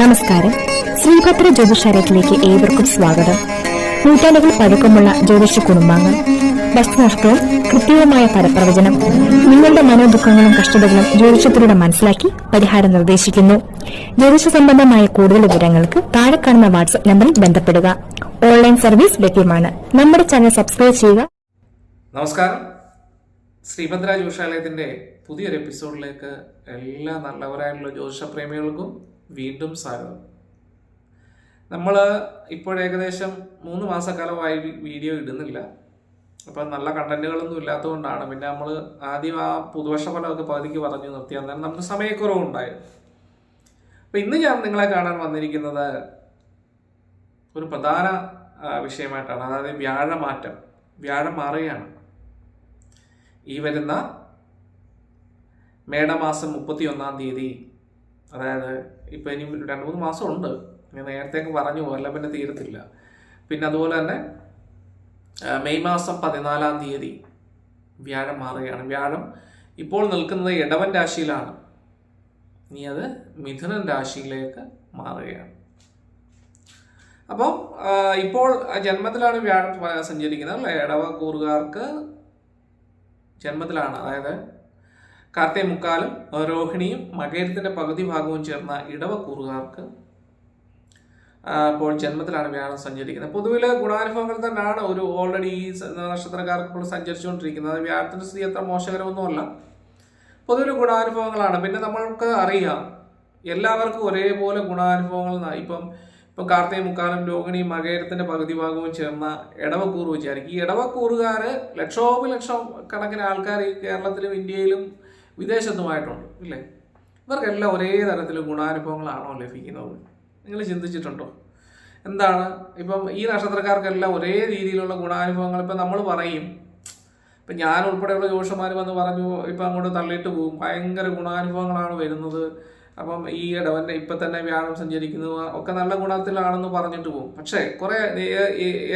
നമസ്കാരം. ശ്രീഭദ്ര ജ്യോതിഷാലയത്തിലേക്ക് ഏവർക്കും സ്വാഗതം. നൂറ്റാണ്ടുകൾ പഴക്കമുള്ള ജ്യോതിഷ കുടുംബാംഗം, വസ്തുനഷ്ടവും കൃത്യവുമായ ഫലപ്രവചനം, നിങ്ങളുടെ മനോദുഃഖങ്ങളും കഷ്ടതകളും ജ്യോതിഷത്തിലൂടെ മനസ്സിലാക്കി പരിഹാരം നിർദ്ദേശിക്കുന്നു. ജ്യോതിഷ സംബന്ധമായ കൂടുതൽ വിവരങ്ങൾക്ക് താഴെ കാണുന്ന വാട്സ്ആപ്പ് നമ്പറിൽ ബന്ധപ്പെടുക. ഓൺലൈൻ സർവീസ് ലഭ്യമാണ്. നമ്മുടെ ചാനൽ സബ്സ്ക്രൈബ് ചെയ്യുക. നമസ്കാരം. ശ്രീഭദ്ര ജ്യോതിഷാലയത്തിന്റെ പുതിയൊരു എപ്പിസോഡിലേക്ക് എല്ലാ നല്ലവരായിട്ടുള്ള ജ്യോതിഷ പ്രേമികൾക്കും വീണ്ടും സ്വാഗതം. നമ്മൾ ഇപ്പോഴേകദേശം 3 മാസക്കാലമായി വീഡിയോ ഇടുന്നില്ല. അപ്പം നല്ല കണ്ടന്റുകളൊന്നും ഇല്ലാത്തതുകൊണ്ടാണ്. പിന്നെ നമ്മൾ ആദ്യം ആ പുതുവർഷ ഫലമൊക്കെ പകുതിക്ക് പറഞ്ഞു നിർത്തി. അന്നേരം നമുക്ക് സമയക്കുറവുണ്ടായിരുന്നു. അപ്പം ഇന്ന് ഞാൻ നിങ്ങളെ കാണാൻ വന്നിരിക്കുന്നത് ഒരു പ്രധാന വിഷയമായിട്ടാണ്. അതായത് വ്യാഴമാറ്റം. വ്യാഴം മാറുകയാണ്. ഈ വരുന്ന മേടമാസം 31-ാം തീയതി, അതായത് ഇപ്പം ഇനി 2-3 മാസം ഉണ്ട്. ഞാൻ നേരത്തേക്ക് പറഞ്ഞു പോകല്ല, പിന്നെ തീരത്തില്ല. പിന്നെ അതുപോലെ തന്നെ മെയ് മാസം 14-ാം തീയതി വ്യാഴം മാറുകയാണ്. വ്യാഴം ഇപ്പോൾ നിൽക്കുന്നത് ഇടവൻ രാശിയിലാണ്. ഇനി അത് മിഥുനൻ രാശിയിലേക്ക് മാറുകയാണ്. അപ്പം ഇപ്പോൾ ജന്മത്തിലാണ് വ്യാഴം സഞ്ചരിക്കുന്നത്. അല്ലേ? ഇടവ കൂറുകാർക്ക് ജന്മത്തിലാണ്. അതായത് കാർത്തിക മുക്കാലും രോഹിണിയും മകരത്തിന്റെ പകുതി ഭാഗവും ചേർന്ന ഇടവ കൂറുകാർക്ക് ഇപ്പോൾ ജന്മത്തിലാണ് വ്യാഴം സഞ്ചരിക്കുന്നത്. പൊതുവിലെ ഗുണാനുഭവങ്ങൾ തന്നെയാണ് ഒരു ഓൾറെഡി ഈ നക്ഷത്രക്കാർക്ക് ഇപ്പോൾ സഞ്ചരിച്ചുകൊണ്ടിരിക്കുന്നത്. വ്യാഴത്തിന്റെ സ്ഥിതി അത്ര മോശകരമൊന്നുമല്ല. പൊതുവിലെ ഗുണാനുഭവങ്ങളാണ്. പിന്നെ നമ്മൾക്ക് അറിയാം, എല്ലാവർക്കും ഒരേപോലെ ഗുണാനുഭവങ്ങൾ. ഇപ്പം കാർത്തിക മുക്കാലും രോഹിണിയും മകരത്തിന്റെ പകുതി ഭാഗവും ചേർന്ന ഇടവക്കൂറ് വിചാരിക്കും. ഈ ഇടവക്കൂറുകാര് ലക്ഷം കണക്കിന് ആൾക്കാർ ഈ കേരളത്തിലും ഇന്ത്യയിലും വിദേശത്തുമായിട്ടുണ്ട്, ഇല്ലേ? ഇവർക്കെല്ലാം ഒരേ തരത്തിൽ ഗുണാനുഭവങ്ങളാണോ ലഭിക്കുന്നത്? നിങ്ങൾ ചിന്തിച്ചിട്ടുണ്ടോ? എന്താണ് ഇപ്പം ഈ നക്ഷത്രക്കാർക്കെല്ലാം ഒരേ രീതിയിലുള്ള ഗുണാനുഭവങ്ങൾ ഇപ്പം നമ്മൾ പറയും. ഇപ്പം ഞാൻ ഉൾപ്പെടെയുള്ള ജ്യോതിഷന്മാർ വന്ന് പറഞ്ഞു, ഇപ്പം അങ്ങോട്ട് തള്ളിയിട്ട് പോകും, ഭയങ്കര ഗുണാനുഭവങ്ങളാണ് വരുന്നത്. അപ്പം ഈ ഇടവന്റെ ഇപ്പം തന്നെ വ്യാഴം സഞ്ചരിക്കുന്നത് ഒക്കെ നല്ല ഗുണത്തിലാണെന്ന് പറഞ്ഞിട്ട് പോകും. പക്ഷേ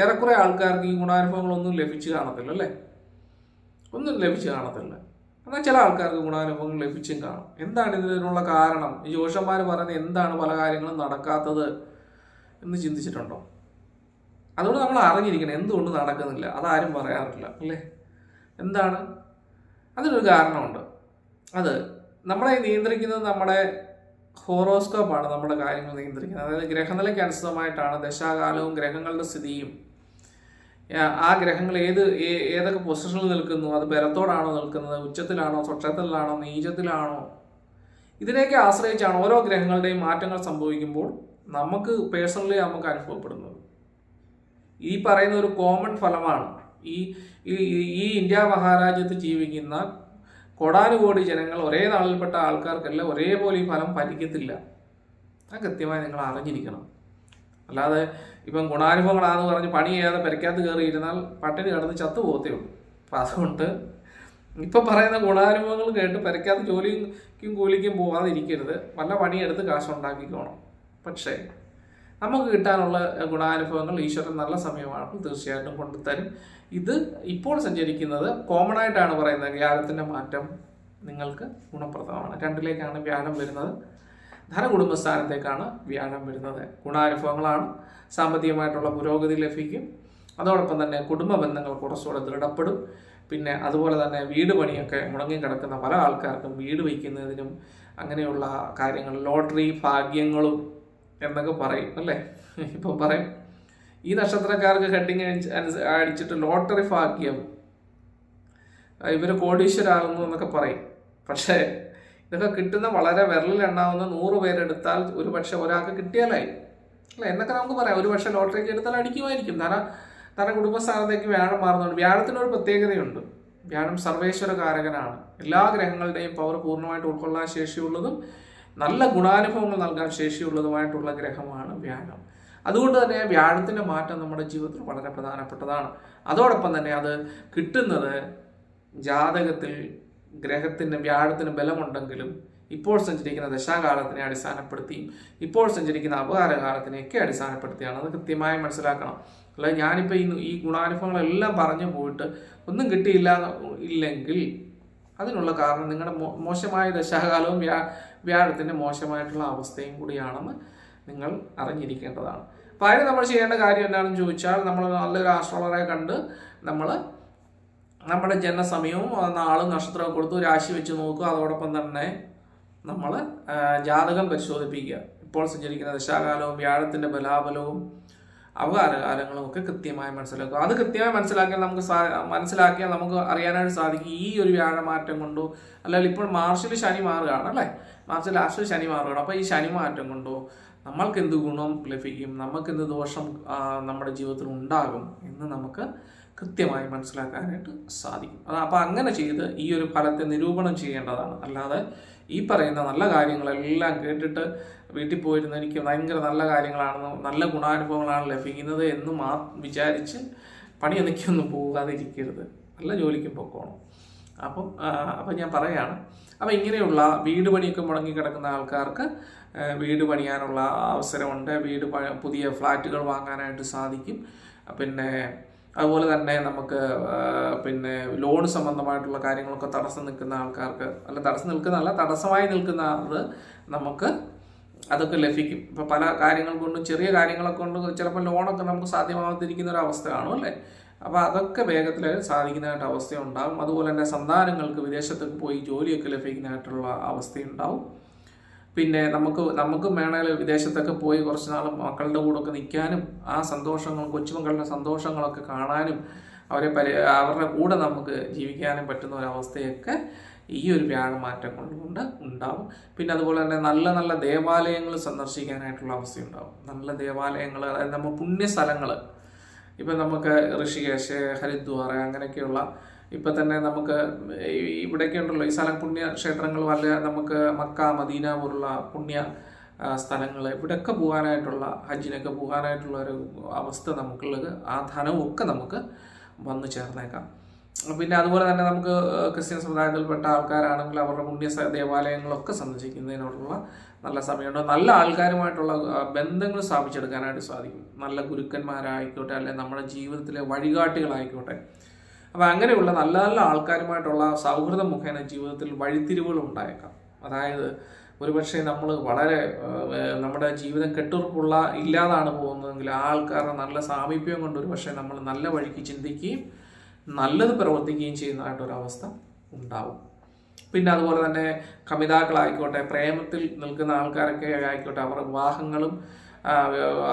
ഏറെക്കുറെ ആൾക്കാർക്ക് ഈ ഗുണാനുഭവങ്ങളൊന്നും ലഭിച്ചു കാണത്തില്ല, അല്ലേ? ഒന്നും ലഭിച്ചു കാണത്തില്ല. എന്നാൽ ചില ആൾക്കാർക്ക് ഗുണാനുഭവങ്ങൾ ലഭിച്ചും കാണും. എന്താണ് ഇതിനുള്ള കാരണം? ഈ ജ്യോതിഷന്മാർ പറയുന്നത് എന്താണ് പല കാര്യങ്ങളും നടക്കാത്തത് എന്ന് ചിന്തിച്ചിട്ടുണ്ടോ? അതുകൊണ്ട് നമ്മൾ അറിഞ്ഞിരിക്കണം എന്തുകൊണ്ട് നടക്കുന്നില്ല. അതാരും പറയാറില്ല, അല്ലേ? എന്താണ്? അതിനൊരു കാരണമുണ്ട്. അത് നമ്മളെ നിയന്ത്രിക്കുന്നത് നമ്മുടെ ഹോറോസ്കോപ്പാണ്. നമ്മുടെ കാര്യങ്ങൾ നിയന്ത്രിക്കുന്നത്. അതായത് ഗ്രഹനിലയ്ക്ക് അനുസൃതമായിട്ടാണ് ദശാകാലവും ഗ്രഹങ്ങളുടെ സ്ഥിതിയും, ആ ഗ്രഹങ്ങൾ ഏതൊക്കെ പൊസിഷനിൽ നിൽക്കുന്നു, അത് ബലത്തോടാണോ നിൽക്കുന്നത്, ഉച്ചത്തിലാണോ, സ്വക്ഷത്തിലാണോ, നീചത്തിലാണോ, ഇതിനെയൊക്കെ ആശ്രയിച്ചാണ് ഓരോ ഗ്രഹങ്ങളുടെയും മാറ്റങ്ങൾ സംഭവിക്കുമ്പോൾ നമുക്ക് പേഴ്സണലി നമുക്ക് അനുഭവപ്പെടുന്നത്. ഈ പറയുന്ന ഒരു കോമൺ ഫലമാണ്. ഈ ഇന്ത്യ മഹാരാജ്യത്ത് ജീവിക്കുന്ന കോടാനുകോടി ജനങ്ങൾ, ഒരേ നാളിൽപ്പെട്ട ആൾക്കാർക്കെല്ലാം ഒരേപോലെ ഈ ഫലം ഫലിക്കത്തില്ല. അത് കൃത്യമായി നിങ്ങൾ അറിഞ്ഞിരിക്കണം. അല്ലാതെ ഇപ്പം ഗുണാനുഭവങ്ങളാന്ന് പറഞ്ഞ് പണി ചെയ്യാതെ പെരയ്ക്കകത്ത് കയറി ഇരുന്നാൽ പട്ടിണി കിടന്ന് ചത്തുപോകത്തേ ഉള്ളൂ. അപ്പം അതുകൊണ്ട് ഇപ്പം പറയുന്ന ഗുണാനുഭവങ്ങൾ കേട്ട് പെരയ്ക്കകത്ത് ജോലിക്കും കൂലിക്കും പോകാതിരിക്കരുത്. വല്ല പണിയെടുത്ത് കാശുണ്ടാക്കിക്കോണം. പക്ഷേ നമുക്ക് കിട്ടാനുള്ള ഗുണാനുഭവങ്ങൾ ഈശ്വരൻ നല്ല സമയമാണ് തീർച്ചയായിട്ടും കൊണ്ടുതരും. ഇത് ഇപ്പോൾ സഞ്ചരിക്കുന്നത് കോമൺ ആയിട്ടാണ് പറയുന്നത്. വ്യാഴത്തിൻ്റെ മാറ്റം നിങ്ങൾക്ക് ഗുണപ്രദമാണ്. 2ലേക്കാണ് വ്യാഴം വരുന്നത്. ധനകുടുംബസ്ഥാനത്തേക്കാണ് വ്യാഴം വരുന്നത്. ഗുണാനുഭവങ്ങളാണ്. സാമ്പത്തികമായിട്ടുള്ള പുരോഗതി ലഭിക്കും. അതോടൊപ്പം തന്നെ കുടുംബ ബന്ധങ്ങൾ കുറച്ചുകൂടെ ദൃഢപ്പെടും. പിന്നെ അതുപോലെ തന്നെ വീട് പണിയൊക്കെ മുടങ്ങിക്കിടക്കുന്ന പല ആൾക്കാർക്കും വീട് വയ്ക്കുന്നതിനും അങ്ങനെയുള്ള കാര്യങ്ങൾ, ലോട്ടറി ഭാഗ്യങ്ങളും എന്നൊക്കെ പറയും, അല്ലേ? ഇപ്പം പറയും ഈ നക്ഷത്രക്കാർക്ക് ഹെഡിങ് അടിച്ചിട്ട് ലോട്ടറി ഭാഗ്യം, ഇവർ കോടീശ്വരാകുന്നു എന്നൊക്കെ പറയും. പക്ഷേ ഇതൊക്കെ കിട്ടുന്ന വളരെ വിരലിൽ എണ്ണാവുന്ന 100 പേരെടുത്താൽ ഒരു പക്ഷെ ഒരാൾക്ക് കിട്ടിയാലായി, അല്ലേ? എന്നൊക്കെ നമുക്ക് പറയാം. ഒരു പക്ഷേ ലോട്ടറിക്ക് എടുത്താൽ അടിക്കുമായിരിക്കും. ധന കുടുംബസ്ഥാനത്തേക്ക് വ്യാഴം മാറുന്നുണ്ട്. വ്യാഴത്തിനൊരു പ്രത്യേകതയുണ്ട്. വ്യാഴം സർവേശ്വര കാരകനാണ്. എല്ലാ ഗ്രഹങ്ങളുടെയും പവർ പൂർണ്ണമായിട്ട് ഉൾക്കൊള്ളാൻ ശേഷിയുള്ളതും നല്ല ഗുണാനുഭവങ്ങൾ നൽകാൻ ശേഷിയുള്ളതുമായിട്ടുള്ള ഗ്രഹമാണ് വ്യാഴം. അതുകൊണ്ട് തന്നെ വ്യാഴത്തിൻ്റെ മാറ്റം നമ്മുടെ ജീവിതത്തിൽ വളരെ പ്രധാനപ്പെട്ടതാണ്. അതോടൊപ്പം തന്നെ അത് കിട്ടുന്നത് ജാതകത്തിൽ ഗ്രഹത്തിൻ്റെ വ്യാഴത്തിന് ബലമുണ്ടെങ്കിലും ഇപ്പോൾ സഞ്ചരിക്കുന്ന ദശാകാലത്തിനെ അടിസ്ഥാനപ്പെടുത്തിയും ഇപ്പോൾ സഞ്ചരിക്കുന്ന അപകാരകാലത്തിനെയൊക്കെ അടിസ്ഥാനപ്പെടുത്തിയാണ്. അത് കൃത്യമായി മനസ്സിലാക്കണം. അല്ല ഞാനിപ്പോൾ ഈ ഗുണാനുഭവങ്ങളെല്ലാം പറഞ്ഞു പോയിട്ട് ഒന്നും ഇല്ലെങ്കിൽ അതിനുള്ള കാരണം നിങ്ങളുടെ മോശമായ ദശാകാലവും വ്യാഴത്തിൻ്റെ മോശമായിട്ടുള്ള അവസ്ഥയും കൂടിയാണെന്ന് നിങ്ങൾ അറിഞ്ഞിരിക്കേണ്ടതാണ്. അപ്പോൾ അതിന് നമ്മൾ ചെയ്യേണ്ട കാര്യം എന്താണെന്ന് ചോദിച്ചാൽ, നമ്മൾ നല്ലൊരു ആസ്ട്രോളറെ കണ്ട് നമ്മൾ നമ്മുടെ ജനനസമയവും നാളും നക്ഷത്രവും കൊടുത്ത് രാശി വെച്ച് നോക്കുക. അതോടൊപ്പം തന്നെ നമ്മൾ ജാതകം പരിശോധിപ്പിക്കുക. ഇപ്പോൾ സഞ്ചരിക്കുന്ന ദശാകാലവും വ്യാഴത്തിൻ്റെ ബലാബലവും അവകാരകാലങ്ങളും ഒക്കെ കൃത്യമായി മനസ്സിലാക്കുക. അത് കൃത്യമായി മനസ്സിലാക്കിയാൽ നമുക്ക് അറിയാനായിട്ട് സാധിക്കും ഈ ഒരു വ്യാഴമാറ്റം കൊണ്ടോ, അല്ലെങ്കിൽ ഇപ്പോൾ മാർച്ചിൽ ശനി മാറുകയാണ് അല്ലേ, മാർച്ച് ലാസ്റ്റിൽ ശനി മാറുകയാണ്. അപ്പോൾ ഈ ശനി മാറ്റം കൊണ്ടോ നമ്മൾക്ക് എന്ത് ഗുണം ലഭിക്കും, നമുക്ക് എന്ത് ദോഷം നമ്മുടെ ജീവിതത്തിൽ ഉണ്ടാകും എന്ന് നമുക്ക് കൃത്യമായി മനസ്സിലാക്കാനായിട്ട് സാധിക്കും. അപ്പോൾ അങ്ങനെ ചെയ്ത് ഈ ഒരു ഫലത്തെ നിരൂപണം ചെയ്യേണ്ടതാണ്. അല്ലാതെ ഈ പറയുന്ന നല്ല കാര്യങ്ങളെല്ലാം കേട്ടിട്ട് വീട്ടിൽ പോയിരുന്ന എനിക്ക് ഭയങ്കര നല്ല കാര്യങ്ങളാണെന്ന്, നല്ല ഗുണാനുഭവങ്ങളാണ് ലഭിക്കുന്നത് എന്ന് വിചാരിച്ച് പണിയൊന്നിക്കൊന്നും പോകാതിരിക്കരുത്. നല്ല ജോലിക്ക് പൊക്കോണം. അപ്പം ഞാൻ പറയുകയാണ്, അപ്പം ഇങ്ങനെയുള്ള വീട് പണിയൊക്കെ മുടങ്ങി കിടക്കുന്ന ആൾക്കാർക്ക് വീട് പണിയാനുള്ള അവസരമുണ്ട്. പുതിയ ഫ്ലാറ്റുകൾ വാങ്ങാനായിട്ട് സാധിക്കും. പിന്നെ അതുപോലെ തന്നെ നമുക്ക് ലോൺ സംബന്ധമായിട്ടുള്ള കാര്യങ്ങളൊക്കെ തടസ്സം നിൽക്കുന്ന ആൾക്കാർക്ക്, തടസ്സമായി നിൽക്കുന്ന അത് നമുക്ക് അതൊക്കെ ലഭിക്കും. ഇപ്പോൾ പല കാര്യങ്ങൾ കൊണ്ടും ചെറിയ കാര്യങ്ങളൊക്കെ കൊണ്ട് ചിലപ്പോൾ ലോണൊക്കെ നമുക്ക് സാധ്യമാവാതിരിക്കുന്ന ഒരു അവസ്ഥ കാണും അല്ലേ. അപ്പോൾ അതൊക്കെ വേഗത്തിൽ സാധിക്കുന്നതായിട്ട് അവസ്ഥയുണ്ടാകും. അതുപോലെ തന്നെ സന്താനങ്ങൾക്ക് വിദേശത്തൊക്കെ പോയി ജോലിയൊക്കെ ലഭിക്കുന്നതായിട്ടുള്ള അവസ്ഥയുണ്ടാവും. പിന്നെ നമുക്ക് വേണമെങ്കിൽ വിദേശത്തൊക്കെ പോയി കുറച്ച് നാൾ മക്കളുടെ കൂടെ ഒക്കെ നിൽക്കാനും ആ സന്തോഷങ്ങളും കൊച്ചുമക്കളുടെ സന്തോഷങ്ങളൊക്കെ കാണാനും അവരുടെ കൂടെ നമുക്ക് ജീവിക്കാനും പറ്റുന്ന ഒരവസ്ഥയൊക്കെ ഈ ഒരു വ്യാഴമാറ്റം കൊണ്ട് ഉണ്ടാവും. പിന്നെ അതുപോലെ തന്നെ നല്ല നല്ല ദേവാലയങ്ങൾ സന്ദർശിക്കാനായിട്ടുള്ള അവസ്ഥയുണ്ടാവും. നല്ല ദേവാലയങ്ങൾ, അതായത് നമ്മൾ പുണ്യസ്ഥലങ്ങൾ, ഇപ്പം നമുക്ക് ഋഷികേശ്, ഹരിദ്വാർ അങ്ങനെയൊക്കെയുള്ള, ഇപ്പം തന്നെ നമുക്ക് ഇവിടെയൊക്കെ ഉണ്ടല്ലോ ഈ സ്ഥലം പുണ്യക്ഷേത്രങ്ങൾ, വല്ല നമുക്ക് മക്ക, മദീന പോലുള്ള പുണ്യ സ്ഥലങ്ങൾ, ഇവിടെയൊക്കെ പോകാനായിട്ടുള്ള, ഹജ്ജിനൊക്കെ പോകാനായിട്ടുള്ള ഒരു അവസ്ഥ നമുക്കുള്ളത്, ആ ധനവും ഒക്കെ നമുക്ക് വന്നു ചേർന്നേക്കാം. പിന്നെ അതുപോലെ തന്നെ നമുക്ക് ക്രിസ്ത്യൻ സമുദായത്തിൽപ്പെട്ട ആൾക്കാരാണെങ്കിൽ അവരുടെ പുണ്യ ദേവാലയങ്ങളൊക്കെ സന്ദർശിക്കുന്നതിനോടുള്ള നല്ല സമയമുണ്ട്. നല്ല ആൾക്കാരുമായിട്ടുള്ള ബന്ധങ്ങൾ സ്ഥാപിച്ചെടുക്കാനായിട്ട് സാധിക്കും. നല്ല ഗുരുക്കന്മാരായിക്കോട്ടെ, അല്ലെങ്കിൽ നമ്മുടെ ജീവിതത്തിലെ വഴികാട്ടികളായിക്കോട്ടെ. അപ്പോൾ അങ്ങനെയുള്ള നല്ല നല്ല ആൾക്കാരുമായിട്ടുള്ള സൗഹൃദം മുഖേന ജീവിതത്തിൽ വഴിത്തിരിവുകൾ ഉണ്ടായേക്കാം. അതായത് ഒരുപക്ഷെ നമ്മൾ വളരെ നമ്മുടെ ജീവിതം കെട്ടുറപ്പുള്ള ഇല്ലാതാണ് പോകുന്നതെങ്കിൽ ആ ആൾക്കാരുടെ നല്ല സാമീപ്യം കൊണ്ട് ഒരുപക്ഷെ നമ്മൾ നല്ല വഴിക്ക് ചിന്തിക്കുകയും നല്ലത് പ്രവർത്തിക്കുകയും ചെയ്യുന്നതായിട്ടൊരവസ്ഥ ഉണ്ടാവും. പിന്നെ അതുപോലെ തന്നെ കമിതാക്കളായിക്കോട്ടെ, പ്രേമത്തിൽ നിൽക്കുന്ന ആൾക്കാരൊക്കെ ആയിക്കോട്ടെ, അവരുടെ വിവാഹങ്ങളും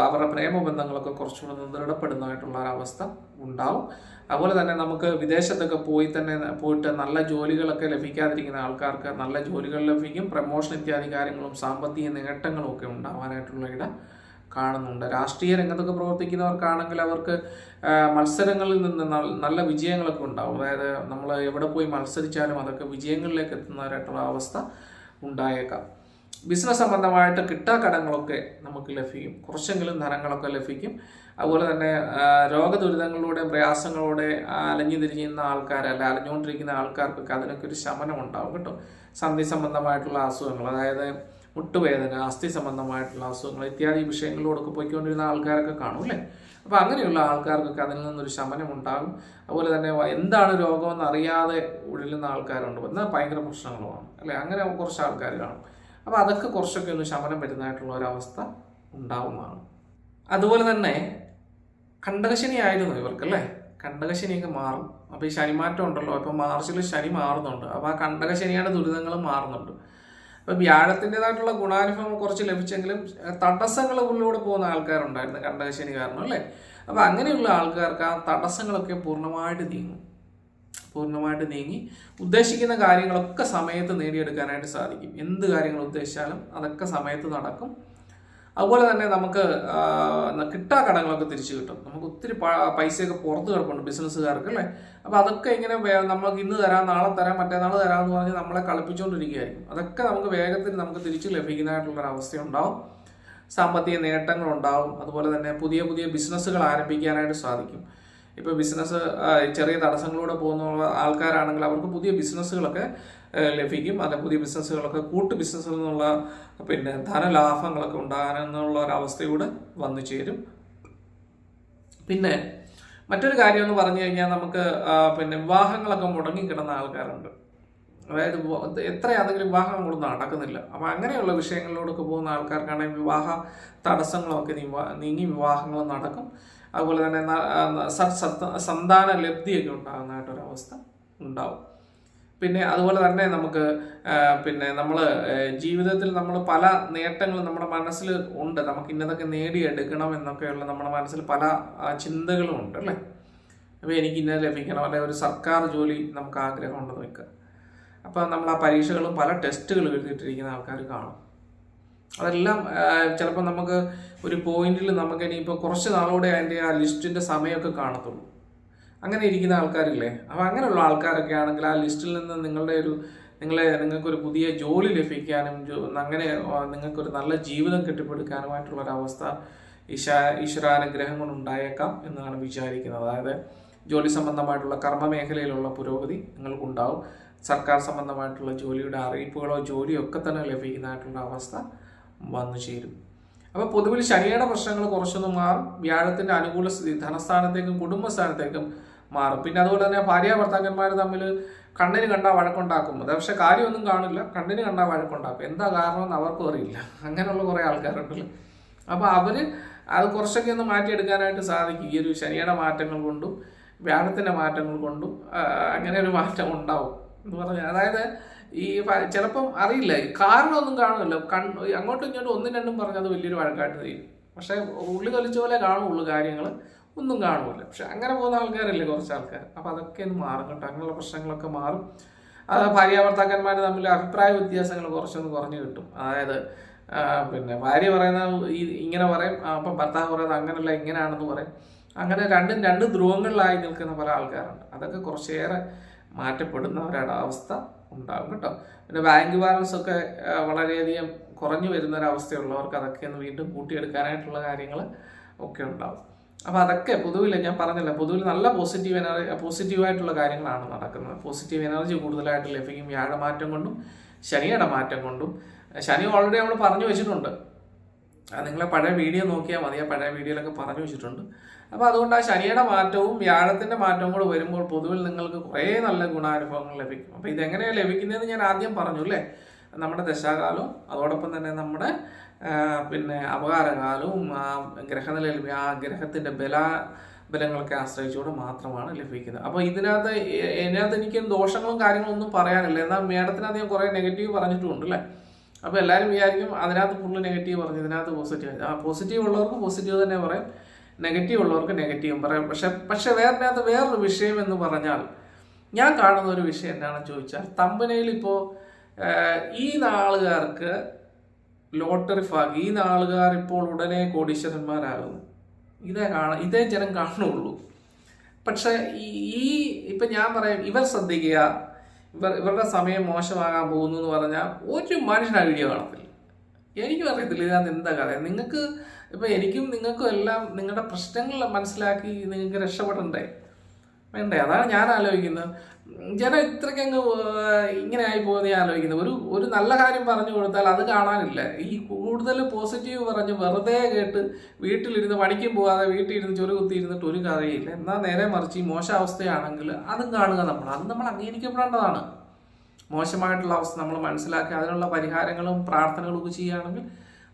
അവരുടെ പ്രേമബന്ധങ്ങളൊക്കെ കുറച്ചുകൂടെ ദൃഢപ്പെടുന്നതായിട്ടുള്ള ഒരവസ്ഥ ഉണ്ടാവും. അതുപോലെ തന്നെ നമുക്ക് വിദേശത്തൊക്കെ പോയിട്ട് നല്ല ജോലികളൊക്കെ ലഭിക്കാതിരിക്കുന്ന ആൾക്കാർക്ക് നല്ല ജോലികൾ ലഭിക്കും. പ്രമോഷൻ ഇത്യാദി കാര്യങ്ങളും സാമ്പത്തിക നേട്ടങ്ങളും ഒക്കെ ഉണ്ടാവാനായിട്ടുള്ള ഇട കാണുന്നുണ്ട്. രാഷ്ട്രീയ രംഗത്തൊക്കെ പ്രവർത്തിക്കുന്നവർക്കാണെങ്കിൽ അവർക്ക് മത്സരങ്ങളിൽ നിന്ന് നല്ല വിജയങ്ങളൊക്കെ ഉണ്ടാവും. അതായത് നമ്മൾ എവിടെ പോയി മത്സരിച്ചാലും അതൊക്കെ വിജയങ്ങളിലേക്ക് എത്തുന്നവരായിട്ടുള്ള അവസ്ഥ ഉണ്ടായേക്കാം. ബിസിനസ് സംബന്ധമായിട്ട് കിട്ടാക്കടങ്ങളൊക്കെ നമുക്ക് ലഭിക്കും. കുറച്ചെങ്കിലും ധനങ്ങളൊക്കെ ലഭിക്കും. അതുപോലെ തന്നെ രോഗദുരിതങ്ങളിലൂടെ പ്രയാസങ്ങളോടെ അലഞ്ഞു തിരിഞ്ഞിരുന്ന അലഞ്ഞുകൊണ്ടിരിക്കുന്ന ആൾക്കാർക്കൊക്കെ അതിനൊക്കെ ഒരു ശമനം ഉണ്ടാവും കേട്ടോ. സന്ധി സംബന്ധമായിട്ടുള്ള അസുഖങ്ങൾ, അതായത് മുട്ടുവേദന, അസ്ഥി സംബന്ധമായിട്ടുള്ള അസുഖങ്ങൾ ഇത്യാദി വിഷയങ്ങളിലൂടെയൊക്കെ പോയിക്കൊണ്ടിരുന്ന ആൾക്കാരൊക്കെ കാണും അല്ലേ. അപ്പോൾ അങ്ങനെയുള്ള ആൾക്കാർക്കൊക്കെ അതിൽ നിന്നൊരു ശമനം ഉണ്ടാകും. അതുപോലെ തന്നെ എന്താണ് രോഗമെന്ന് അറിയാതെ ഉഴലുന്ന ആൾക്കാരുണ്ട്, എന്നാൽ ഭയങ്കര പ്രശ്നങ്ങളുമാണ് അല്ലേ, അങ്ങനെ കുറച്ച് ആൾക്കാർ കാണും. അപ്പോൾ അതൊക്കെ കുറച്ചൊക്കെ ഒന്ന് ശമനം വരുന്നതായിട്ടുള്ള ഒരവസ്ഥ ഉണ്ടാവുന്നതാണ്. അതുപോലെ തന്നെ കണ്ടകശനി ആയിരുന്നു ഇവർക്കല്ലേ, കണ്ടകശനിയൊക്കെ മാറും. അപ്പോൾ ഈ ശനിമാറ്റം ഉണ്ടല്ലോ, ഇപ്പോൾ മാർച്ചിൽ ശനി മാറുന്നുണ്ട്. അപ്പോൾ ആ കണ്ടകശനിയുടെ ദുരിതങ്ങളും മാറുന്നുണ്ട്. അപ്പോൾ വ്യാഴത്തിൻ്റെതായിട്ടുള്ള ഗുണാനുഭവങ്ങൾ കുറച്ച് ലഭിച്ചെങ്കിലും തടസ്സങ്ങൾ ഉള്ളിലൂടെ പോകുന്ന ആൾക്കാരുണ്ടായിരുന്നു കണ്ടകശനി കാരണം അല്ലേ. അപ്പോൾ അങ്ങനെയുള്ള ആൾക്കാർക്ക് ആ തടസ്സങ്ങളൊക്കെ പൂർണ്ണമായിട്ട് നീങ്ങി ഉദ്ദേശിക്കുന്ന കാര്യങ്ങളൊക്കെ സമയത്ത് നേടിയെടുക്കാനായിട്ട് സാധിക്കും. എന്ത് കാര്യങ്ങൾ ഉദ്ദേശിച്ചാലും അതൊക്കെ സമയത്ത് നടക്കും. അതുപോലെ തന്നെ നമുക്ക് കിട്ടാക്കടങ്ങളൊക്കെ തിരിച്ചു കിട്ടും. നമുക്ക് ഒത്തിരി പൈസയൊക്കെ പുറത്ത് കിടപ്പുണ്ട് ബിസിനസ്സുകാർക്ക് അല്ലേ. അപ്പോൾ അതൊക്കെ ഇങ്ങനെ നമുക്ക് ഇന്ന് തരാം, നാളെ തരാം, മറ്റന്നാൾ തരാമെന്ന് പറഞ്ഞ് നമ്മളെ കളിപ്പിച്ചുകൊണ്ടിരിക്കുകയായിരിക്കും. അതൊക്കെ നമുക്ക് വേഗത്തിൽ നമുക്ക് തിരിച്ച് ലഭിക്കുന്നതായിട്ടുള്ളൊരവസ്ഥ ഉണ്ടാവും. സാമ്പത്തിക നേട്ടങ്ങളുണ്ടാവും. അതുപോലെ തന്നെ പുതിയ പുതിയ ബിസിനസ്സുകൾ ആരംഭിക്കാനായിട്ട് സാധിക്കും. ഇപ്പോൾ ബിസിനസ് ചെറിയ തടസ്സങ്ങളിലൂടെ പോകുന്ന ആൾക്കാരാണെങ്കിൽ അവർക്ക് പുതിയ ബിസിനസ്സുകളൊക്കെ ലഭിക്കും. അല്ലെ പുതിയ ബിസിനസ്സുകളൊക്കെ കൂട്ട് ബിസിനസ്സിൽ നിന്നുള്ള ധനലാഭങ്ങളൊക്കെ ഉണ്ടാകാനെന്നുള്ള ഒരവസ്ഥയൂടെ വന്നു ചേരും. പിന്നെ മറ്റൊരു കാര്യം എന്ന് പറഞ്ഞു കഴിഞ്ഞാൽ നമുക്ക് വിവാഹങ്ങളൊക്കെ മുടങ്ങിക്കിടന്ന ആൾക്കാരുണ്ട്. അതായത് എത്രയാണെങ്കിലും വിവാഹങ്ങളൊന്നും നടക്കുന്നില്ല. അപ്പം അങ്ങനെയുള്ള വിഷയങ്ങളിലൂടെയൊക്കെ പോകുന്ന ആൾക്കാർക്കാണെങ്കിൽ വിവാഹ തടസ്സങ്ങളൊക്കെ നീങ്ങി വിവാഹങ്ങൾ നടക്കും. അതുപോലെ തന്നെ സന്താന ലബ്ധിയൊക്കെ ഉണ്ടാകുന്നതായിട്ടൊരവസ്ഥ ഉണ്ടാവും. പിന്നെ അതുപോലെ തന്നെ നമുക്ക് നമ്മൾ ജീവിതത്തിൽ നമ്മൾ പല നേട്ടങ്ങളും നമ്മുടെ മനസ്സിൽ ഉണ്ട്. നമുക്ക് ഇന്നതൊക്കെ നേടിയെടുക്കണം എന്നൊക്കെയുള്ള നമ്മുടെ മനസ്സിൽ പല ചിന്തകളും ഉണ്ട് അല്ലേ. അപ്പോൾ എനിക്ക് ഇന്നത് ലഭിക്കണം, അല്ലെങ്കിൽ ഒരു സർക്കാർ ജോലി നമുക്ക് ആഗ്രഹം ഉണ്ടെന്ന് വെക്കുക. അപ്പോൾ നമ്മൾ ആ പരീക്ഷകളും പല ടെസ്റ്റുകൾ എഴുതിയിട്ടിരിക്കുന്ന ആൾക്കാർ കാണും. അതെല്ലാം ചിലപ്പോൾ നമുക്ക് ഒരു പോയിന്റിൽ നമുക്ക് ഇനിയിപ്പോൾ കുറച്ച് നാളോടെ അതിൻ്റെ ആ ലിസ്റ്റിൻ്റെ സമയമൊക്കെ കാണത്തുള്ളൂ. അങ്ങനെ ഇരിക്കുന്ന ആൾക്കാരില്ലേ. അപ്പോൾ അങ്ങനെയുള്ള ആൾക്കാരൊക്കെ ആണെങ്കിൽ ആ ലിസ്റ്റിൽ നിന്ന് നിങ്ങൾക്കൊരു പുതിയ ജോലി ലഭിക്കാനും അങ്ങനെ നിങ്ങൾക്കൊരു നല്ല ജീവിതം കെട്ടിപ്പടുക്കാനുമായിട്ടുള്ളൊരവസ്ഥ ഈശ്വരാനുഗ്രഹം കൊണ്ട് ഉണ്ടായേക്കാം എന്നാണ് വിചാരിക്കുന്നത്. അതായത് ജോലി സംബന്ധമായിട്ടുള്ള കർമ്മ മേഖലയിലുള്ള പുരോഗതി നിങ്ങൾക്കുണ്ടാവും. സർക്കാർ സംബന്ധമായിട്ടുള്ള ജോലിയുടെ അറിയിപ്പുകളോ ജോലിയോ ഒക്കെ തന്നെ ലഭിക്കുന്നതായിട്ടുള്ള അവസ്ഥ വന്നു ചേരും. അപ്പോൾ പൊതുവിൽ ശനിയുടെ പ്രശ്നങ്ങൾ കുറച്ചൊന്ന് മാറും. വ്യാഴത്തിൻ്റെ അനുകൂല സ്ഥിതി ധനസ്ഥാനത്തേക്കും കുടുംബസ്ഥാനത്തേക്കും മാറും. പിന്നെ അതുപോലെ തന്നെ ഭാര്യ ഭർത്താക്കന്മാർ തമ്മിൽ കണ്ണിന് കണ്ടാൽ വഴക്കുണ്ടാക്കും. അത് പക്ഷെ കാര്യമൊന്നും കാണില്ല, കണ്ണിന് കണ്ടാൽ വഴക്കുണ്ടാക്കും. എന്താ കാരണമെന്ന് അവർക്കും അറിയില്ല. അങ്ങനെയുള്ള കുറേ ആൾക്കാരുണ്ടല്ലോ. അപ്പോൾ അത് കുറച്ചൊക്കെ ഒന്ന് മാറ്റിയെടുക്കാനായിട്ട് സാധിക്കും ഈ ഒരു ശനിയുടെ മാറ്റങ്ങൾ കൊണ്ടും വ്യാഴത്തിൻ്റെ മാറ്റങ്ങൾ കൊണ്ടും. അങ്ങനെ ഒരു മാറ്റം ഉണ്ടാവും എന്ന് പറഞ്ഞാൽ, അതായത് ഈ ചിലപ്പം അറിയില്ല, കാരണമൊന്നും കാണില്ല, അങ്ങോട്ടും ഇങ്ങോട്ടും ഒന്നും രണ്ടും പറഞ്ഞത് വലിയൊരു വഴക്കായിട്ട് തീരും. പക്ഷെ ഉള്ളി തൊലിച്ച പോലെ കാണുള്ളൂ, കാര്യങ്ങൾ ഒന്നും കാണുമില്ല. പക്ഷെ അങ്ങനെ പോകുന്ന ആൾക്കാരല്ലേ കുറച്ച് ആൾക്കാർ. അപ്പം അതൊക്കെ ഒന്ന് മാറും കേട്ടോ. അങ്ങനെയുള്ള പ്രശ്നങ്ങളൊക്കെ മാറും. അത് ഭാര്യ ഭർത്താക്കന്മാർ തമ്മിൽ അഭിപ്രായ വ്യത്യാസങ്ങൾ കുറച്ചൊന്ന് കുറഞ്ഞു കിട്ടും. അതായത് പിന്നെ ഭാര്യ പറയുന്ന ഇങ്ങനെ പറയും, അപ്പം ഭർത്താവ് പറയുന്നത് അങ്ങനെയല്ല ഇങ്ങനെയാണെന്ന് പറയും. അങ്ങനെ രണ്ട് ധ്രുവങ്ങളിലായി നിൽക്കുന്ന പല ആൾക്കാരുണ്ട്. അതൊക്കെ കുറച്ചേറെ മാറ്റപ്പെടുന്ന ഒരവസ്ഥ ഉണ്ടാകും കേട്ടോ. പിന്നെ ബാങ്ക് ബാലൻസ് ഒക്കെ വളരെയധികം കുറഞ്ഞു വരുന്നൊരവസ്ഥയുള്ളവർക്ക് അതൊക്കെ ഒന്ന് വീണ്ടും കൂട്ടിയെടുക്കാനായിട്ടുള്ള കാര്യങ്ങൾ ഒക്കെ ഉണ്ടാവും. അപ്പോൾ അതൊക്കെ പൊതുവിൽ ഞാൻ പറഞ്ഞില്ല, പൊതുവിൽ നല്ല പോസിറ്റീവായിട്ടുള്ള കാര്യങ്ങളാണ് നടക്കുന്നത്. പോസിറ്റീവ് എനർജി കൂടുതലായിട്ട് ലഭിക്കും വ്യാഴമാറ്റം കൊണ്ടും ശനിയുടെ മാറ്റം കൊണ്ടും. ശനി ഓൾറെഡി നമ്മൾ പറഞ്ഞു വെച്ചിട്ടുണ്ട്. നിങ്ങളെ പഴയ വീഡിയോ നോക്കിയാൽ മതി, ആ പഴയ വീഡിയോയിലൊക്കെ പറഞ്ഞു വെച്ചിട്ടുണ്ട്. അപ്പോൾ അതുകൊണ്ട് ആ ശനിയുടെ മാറ്റവും വ്യാഴത്തിൻ്റെ മാറ്റവും കൂടെ വരുമ്പോൾ പൊതുവിൽ നിങ്ങൾക്ക് കുറേ നല്ല ഗുണാനുഭവങ്ങൾ ലഭിക്കും. അപ്പോൾ ഇതെങ്ങനെയാണ് ലഭിക്കുന്നതെന്ന് ഞാൻ ആദ്യം പറഞ്ഞു അല്ലേ. നമ്മുടെ ദശാകാലവും അതോടൊപ്പം തന്നെ നമ്മുടെ പിന്നെ അപകാരകാലവും ആ ഗ്രഹനിലയിൽ ആ ഗ്രഹത്തിൻ്റെ ബലങ്ങളൊക്കെ ആശ്രയിച്ചുകൊണ്ട് മാത്രമാണ് ലഭിക്കുന്നത്. അപ്പോൾ ഇതിനകത്ത് എനിക്ക് ദോഷങ്ങളും കാര്യങ്ങളും ഒന്നും പറയാനില്ല. എന്നാൽ മേഡത്തിനകത്ത് ഞാൻ കുറേ നെഗറ്റീവ് പറഞ്ഞിട്ടുമുണ്ട് അല്ലേ. അപ്പോൾ എല്ലാവരും വിചാരിക്കും അതിനകത്ത് ഫുള്ള് നെഗറ്റീവ് പറഞ്ഞു, ഇതിനകത്ത് പോസിറ്റീവ്. പോസിറ്റീവ് ഉള്ളവർക്ക് പോസിറ്റീവ് തന്നെ പറയും, നെഗറ്റീവ് ഉള്ളവർക്ക് നെഗറ്റീവും പറയാം. പക്ഷെ വേറൊരു വിഷയം എന്ന് പറഞ്ഞാൽ, ഞാൻ കാണുന്ന ഒരു വിഷയം എന്താണെന്ന് ചോദിച്ചാൽ, തമ്പനയിൽ ഇപ്പോൾ ഈ നാളുകാർക്ക് ലോട്ടറി ഭാഗ്യം, ഈ നാളുകാർ ഇപ്പോൾ ഉടനെ കോടീശ്വരന്മാരാകുന്നു, ഇതേ ജനം കാണുള്ളൂ. പക്ഷെ ഇപ്പം ഞാൻ പറയാം, ഇവർ ശ്രദ്ധിക്കുക, ഇവരുടെ സമയം മോശമാകാൻ പോകുന്നു എന്ന് പറഞ്ഞാൽ ഒരു മനുഷ്യൻ ആ വീഡിയോ കാണത്തില്ല. എനിക്കും അറിയത്തില്ല ഇതിനകത്ത് എന്താ കഥ. നിങ്ങൾക്ക് ഇപ്പം എനിക്കും നിങ്ങൾക്കും എല്ലാം നിങ്ങളുടെ പ്രശ്നങ്ങൾ മനസ്സിലാക്കി നിങ്ങൾക്ക് രക്ഷപ്പെടണ്ടേ, വേണ്ടേ? അതാണ് ഞാൻ ആലോചിക്കുന്നത്. ജനം ഇത്രയ്ക്കങ്ങ് ഇങ്ങനെ ആയി പോകുന്നത് ഞാൻ ആലോചിക്കുന്നത്. ഒരു നല്ല കാര്യം പറഞ്ഞു കൊടുത്താൽ അത് കാണാനില്ല. ഈ കൂടുതൽ പോസിറ്റീവ് പറഞ്ഞ് വെറുതെ കേട്ട് വീട്ടിലിരുന്ന് പണിക്കും പോകാതെ വീട്ടിലിരുന്ന് ചൊരു കുത്തിയിരുന്നിട്ട് ഒരു കാര്യമില്ല. എന്നാൽ നേരെ മറിച്ച് ഈ മോശാവസ്ഥയാണെങ്കിൽ അതും കാണുക. അത് നമ്മൾ അംഗീകരിക്കപ്പെടേണ്ടതാണ്. മോശമായിട്ടുള്ള അവസ്ഥ നമ്മൾ മനസ്സിലാക്കി അതിനുള്ള പരിഹാരങ്ങളും പ്രാർത്ഥനകളും ഒക്കെ ചെയ്യുകയാണെങ്കിൽ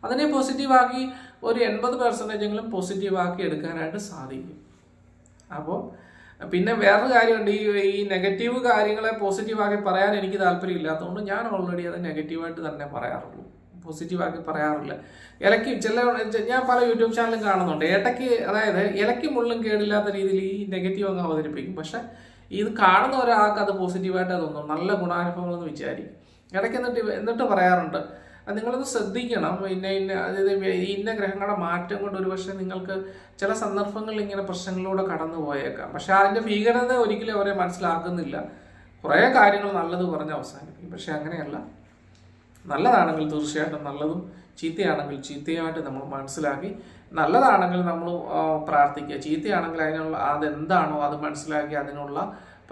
അതിനെ പോസിറ്റീവാക്കി ഒരു 80% പോസിറ്റീവാക്കി എടുക്കാനായിട്ട് സാധിക്കും. അപ്പോൾ പിന്നെ വേറൊരു കാര്യമുണ്ട്, ഈ നെഗറ്റീവ് കാര്യങ്ങളെ പോസിറ്റീവാക്കി പറയാൻ എനിക്ക് താല്പര്യമില്ലാത്തതുകൊണ്ട് ഞാൻ ഓൾറെഡി അത് നെഗറ്റീവായിട്ട് തന്നെ പറയാറുള്ളൂ, പോസിറ്റീവാക്കി പറയാറില്ല. ഞാൻ പല യൂട്യൂബ് ചാനലും കാണുന്നുണ്ട്, അതായത് ഇലയ്ക്ക് മുള്ളും കേടില്ലാത്ത രീതിയിൽ ഈ നെഗറ്റീവ് അങ്ങ് അവതരിപ്പിക്കും. പക്ഷെ ഇത് കാണുന്ന ഒരാൾക്ക് അത് പോസിറ്റീവായിട്ട് തോന്നും, നല്ല ഗുണാനുഭവങ്ങളെന്ന് വിചാരിക്കും. എന്നിട്ട് പറയാറുണ്ട്, നിങ്ങളൊന്ന് ശ്രദ്ധിക്കണം, ഇന്ന ഗ്രഹങ്ങളുടെ മാറ്റം കൊണ്ട് ഒരുപക്ഷെ നിങ്ങൾക്ക് ചില സന്ദർഭങ്ങളിൽ ഇങ്ങനെ പ്രശ്നങ്ങളിലൂടെ കടന്നു പോയേക്കാം. പക്ഷെ അതിൻ്റെ ഭീകരത ഒരിക്കലും അവരെ മനസ്സിലാക്കുന്നില്ല. കുറേ കാര്യങ്ങൾ നല്ലത് പറഞ്ഞ് അവസാനിപ്പിക്കും. പക്ഷെ അങ്ങനെയല്ല, നല്ലതാണെങ്കിൽ തീർച്ചയായിട്ടും നല്ലതും, ചീത്തയാണെങ്കിൽ ചീത്തയായിട്ട് നമ്മൾ മനസ്സിലാക്കി, നല്ലതാണെങ്കിൽ നമ്മൾ പ്രാർത്ഥിക്കുക, ചീത്തയാണെങ്കിൽ അതെന്താണോ അത് മനസ്സിലാക്കി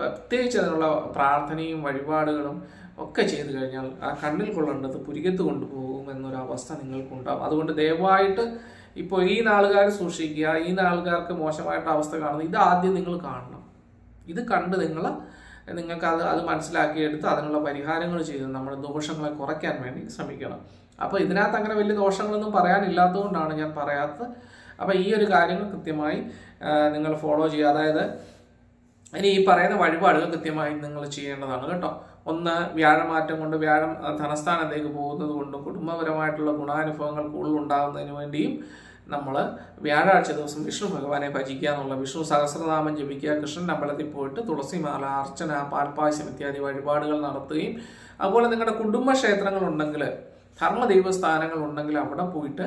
പ്രത്യേകിച്ച് അതിനുള്ള പ്രാർത്ഥനയും വഴിപാടുകളും ഒക്കെ ചെയ്തു കഴിഞ്ഞാൽ ആ കണ്ണിൽ കൊള്ളേണ്ടത് പുരികത്ത് കൊണ്ടുപോകും എന്നൊരവസ്ഥ നിങ്ങൾക്കുണ്ടാകും. അതുകൊണ്ട് ദയവായിട്ട് ഇപ്പോൾ ഈ നാളുകാർ സൂക്ഷിക്കുക. ഈ നാളുകാർക്ക് മോശമായിട്ട് അവസ്ഥ കാണുന്നത് ഇത് ആദ്യം നിങ്ങൾ കാണണം. ഇത് കണ്ട് നിങ്ങൾ നിങ്ങൾക്ക് അത് മനസ്സിലാക്കിയെടുത്ത് അതിനുള്ള പരിഹാരങ്ങൾ ചെയ്ത് നമ്മുടെ ദോഷങ്ങളെ കുറയ്ക്കാൻ വേണ്ടി ശ്രമിക്കണം. അപ്പോൾ ഇതിനകത്ത് അങ്ങനെ വലിയ ദോഷങ്ങളൊന്നും പറയാനില്ലാത്തതുകൊണ്ടാണ് ഞാൻ പറയാത്തത്. അപ്പോൾ ഈ ഒരു കാര്യങ്ങൾ കൃത്യമായി നിങ്ങൾ ഫോളോ ചെയ്യുക. അതായത് ഇനി ഈ പറയുന്ന വഴിപാടുകൾ കൃത്യമായി നിങ്ങൾ ചെയ്യേണ്ടതാണ് കേട്ടോ. ഒന്ന്, വ്യാഴമാറ്റം കൊണ്ട് വ്യാഴം ധനസ്ഥാനത്തേക്ക് പോകുന്നത് കൊണ്ടും കുടുംബപരമായിട്ടുള്ള ഗുണാനുഭവങ്ങൾ കൂടുതലുണ്ടാകുന്നതിന് വേണ്ടിയും നമ്മൾ വ്യാഴാഴ്ച ദിവസം വിഷ്ണു ഭഗവാനെ ഭജിക്കുക എന്നുള്ള, വിഷ്ണു സഹസ്രനാമം ജപിക്കുക, കൃഷ്ണൻ അമ്പലത്തിൽ പോയിട്ട് തുളസിമാല, അർച്ചന, പാൽപ്പായസം ഇത്യാദി വഴിപാടുകൾ നടത്തുകയും, അതുപോലെ നിങ്ങളുടെ കുടുംബക്ഷേത്രങ്ങളുണ്ടെങ്കിൽ, ധർമ്മദൈവസ്ഥാനങ്ങൾ ഉണ്ടെങ്കിൽ അവിടെ പോയിട്ട്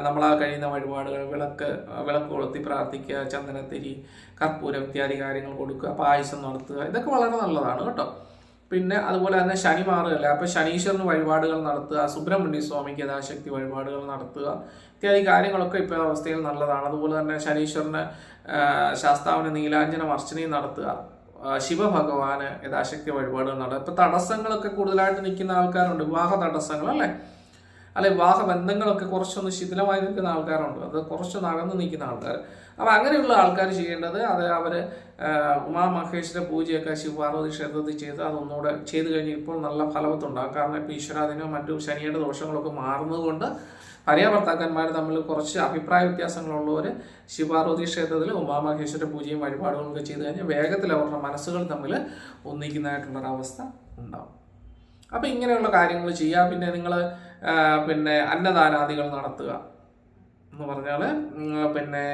നമ്മളാ കഴിയുന്ന വഴിപാടുകൾ, വിളക്ക് കൊളുത്തി പ്രാർത്ഥിക്കുക, ചന്ദനത്തിരി, കർപ്പൂരം ഇത്യാദി കാര്യങ്ങൾ കൊടുക്കുക, പായസം നടത്തുക, ഇതൊക്കെ വളരെ നല്ലതാണ് കേട്ടോ. പിന്നെ അതുപോലെ തന്നെ ശനി മാറുകയല്ല, അപ്പോൾ ശനീശ്വരന് വഴിപാടുകൾ നടത്തുക, സുബ്രഹ്മണ്യ സ്വാമിക്ക് യഥാശക്തി വഴിപാടുകൾ നടത്തുക ഇത്യാദി കാര്യങ്ങളൊക്കെ ഇപ്പോൾ അവസ്ഥയിൽ നല്ലതാണ്. അതുപോലെ തന്നെ ശനീശ്വരന് ശാസ്താവിന് നീലാഞ്ജനം അർച്ചനയും നടത്തുക, ശിവഭഗവാന് യഥാശക്തി വഴിപാടുകൾ നടത്തുക. ഇപ്പോൾ തടസ്സങ്ങളൊക്കെ കൂടുതലായിട്ട് നിൽക്കുന്ന ആൾക്കാരുണ്ട്, വിവാഹ തടസ്സങ്ങൾ അല്ലെ വിവാഹ ബന്ധങ്ങളൊക്കെ കുറച്ചൊന്ന് ശിഥിലമായി നിൽക്കുന്ന ആൾക്കാരുണ്ട്, അത് കുറച്ചൊന്ന് അകന്ന് നിൽക്കുന്ന ആൾക്കാർ. അപ്പോൾ അങ്ങനെയുള്ള ആൾക്കാർ ചെയ്യേണ്ടത് അവർ ഉമാമഹേശ്വര പൂജയൊക്കെ ശിവപാർവതി ക്ഷേത്രത്തിൽ ചെയ്ത് അതൊന്നുകൂടെ ചെയ്ത് കഴിഞ്ഞ് ഇപ്പോൾ നല്ല ഫലവത്തുണ്ടാകും. കാരണം ഇപ്പോൾ ഈശ്വരാധീനവും മറ്റു ശനിയുടെ ദോഷങ്ങളൊക്കെ മാറുന്നത് കൊണ്ട് ഭാര്യാഭർത്താക്കന്മാർ തമ്മിൽ കുറച്ച് അഭിപ്രായ വ്യത്യാസങ്ങളുള്ളവർ ശിവപാർവതി ക്ഷേത്രത്തിൽ ഉമാമഹേശ്വര പൂജയും വഴിപാടുകളൊക്കെ ചെയ്ത് കഴിഞ്ഞാൽ വേഗത്തിൽ അവരുടെ മനസ്സുകൾ തമ്മിൽ ഒന്നിക്കുന്നതായിട്ടുള്ളൊരവസ്ഥ ഉണ്ടാവും. അപ്പോൾ ഇങ്ങനെയുള്ള കാര്യങ്ങൾ ചെയ്യുക. പിന്നെ നിങ്ങൾ അന്നദാനാദികൾ നടത്തുക എന്ന് പറഞ്ഞാൽ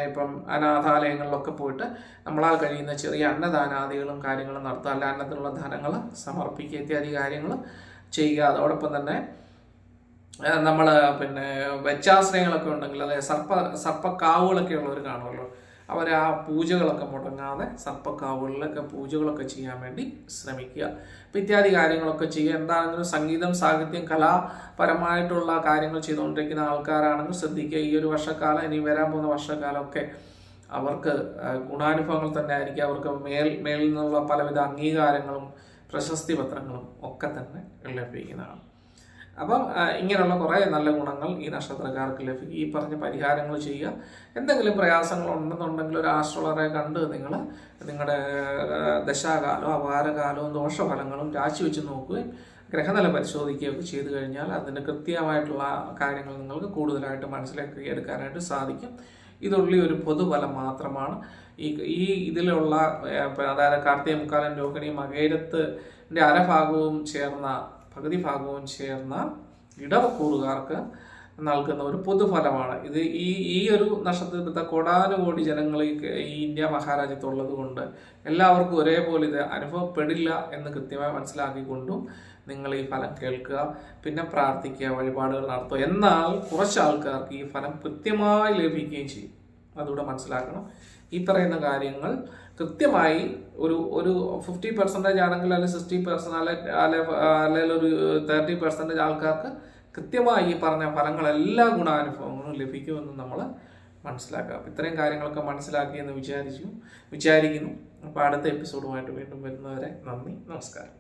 ഇപ്പം അനാഥാലയങ്ങളിലൊക്കെ പോയിട്ട് നമ്മളാൽ കഴിയുന്ന ചെറിയ അന്നദാനാദികളും കാര്യങ്ങളും നടത്തുക, അല്ല അന്നത്തിനുള്ള ധനങ്ങൾ സമർപ്പിക്കുക ഇത്യാദി കാര്യങ്ങൾ ചെയ്യുക. അതോടൊപ്പം തന്നെ നമ്മൾ വെച്ചാശ്രയങ്ങളൊക്കെ ഉണ്ടെങ്കിൽ, അതായത് സർപ്പക്കാവുകളൊക്കെ ഉള്ളവർ കാണുമല്ലോ, അവർ ആ പൂജകളൊക്കെ മുടങ്ങാതെ സർപ്പക്കാവുകളിലൊക്കെ പൂജകളൊക്കെ ചെയ്യാൻ വേണ്ടി ശ്രമിക്കുക. അപ്പം ഇത്യാദി കാര്യങ്ങളൊക്കെ ചെയ്യുക. എന്താണെങ്കിലും സംഗീതം, സാഹിത്യം, കലാപരമായിട്ടുള്ള കാര്യങ്ങൾ ചെയ്തുകൊണ്ടിരിക്കുന്ന ആൾക്കാരാണെങ്കിൽ ശ്രദ്ധിക്കുക. ഈ ഒരു വർഷക്കാലം, ഇനി വരാൻ പോകുന്ന വർഷക്കാലമൊക്കെ അവർക്ക് ഗുണാനുഭവങ്ങൾ തന്നെ ആയിരിക്കും. അവർക്ക് മേലിൽ നിന്നുള്ള പലവിധ അംഗീകാരങ്ങളും പ്രശസ്തി പത്രങ്ങളും ഒക്കെ തന്നെ ലഭിക്കുന്നതാണ്. അപ്പം ഇങ്ങനെയുള്ള കുറേ നല്ല ഗുണങ്ങൾ ഈ നക്ഷത്രക്കാർക്ക് ലഭിക്കും. ഈ പറഞ്ഞ പരിഹാരങ്ങൾ ചെയ്യുക. എന്തെങ്കിലും പ്രയാസങ്ങൾ ഉണ്ടെന്നുണ്ടെങ്കിൽ ഒരു ആസ്ട്രോളറെ കണ്ട് നിങ്ങൾ നിങ്ങളുടെ ദശാകാലവും അപാരകാലവും ദോഷഫലങ്ങളും രാശി വെച്ച് നോക്കുകയും ഗ്രഹനില പരിശോധിക്കുകയൊക്കെ ചെയ്തു കഴിഞ്ഞാൽ അതിൻ്റെ കൃത്യമായിട്ടുള്ള കാര്യങ്ങൾ നിങ്ങൾക്ക് കൂടുതലായിട്ട് മനസ്സിലാക്കി എടുക്കാനായിട്ട് സാധിക്കും. ഇതുള്ളി ഒരു പൊതുഫലം മാത്രമാണ്. ഈ ഇതിലുള്ള അതായത് കാർത്തിക മുക്കാലൻ രോഹിണി മകേരത്തിൻ്റെ അരഭാഗവും ചേർന്ന പകുതി ഭാഗവും ചേർന്ന ഇടവക്കൂറുകാർക്ക് നൽകുന്ന ഒരു പൊതുഫലമാണ് ഇത്. ഈ ഒരു നക്ഷത്രത്തിലത്തെ കോടാനുകോടി ജനങ്ങൾ ഈ ഇന്ത്യ മഹാരാജ്യത്തുള്ളത് കൊണ്ട് എല്ലാവർക്കും ഒരേപോലെ ഇത് അനുഭവപ്പെടില്ല എന്ന് കൃത്യമായി മനസ്സിലാക്കിക്കൊണ്ടും നിങ്ങൾ ഈ ഫലം കേൾക്കുക, പിന്നെ പ്രാർത്ഥിക്കുക, വഴിപാടുകൾ നടത്തുക. എന്നാൽ കുറച്ച് ആൾക്കാർക്ക് ഈ ഫലം കൃത്യമായി ലഭിക്കുകയും ചെയ്യും. അതുകൂടെ മനസ്സിലാക്കണം. ഈ പറയുന്ന കാര്യങ്ങൾ കൃത്യമായി ഒരു 50% ആണെങ്കിൽ, അല്ലെങ്കിൽ 60%, അല്ലെങ്കിൽ ഒരു 30% ആൾക്കാർക്ക് കൃത്യമായി ഈ പറഞ്ഞ ഫലങ്ങളെല്ലാ ഗുണാനുഭവങ്ങളും ലഭിക്കുമെന്ന് നമ്മൾ മനസ്സിലാക്കാം. ഇത്രയും കാര്യങ്ങളൊക്കെ മനസ്സിലാക്കിയെന്ന് വിചാരിക്കുന്നു. അപ്പോൾ അടുത്ത എപ്പിസോഡുമായിട്ട് വീണ്ടും വരുന്നവരെ നന്ദി, നമസ്കാരം.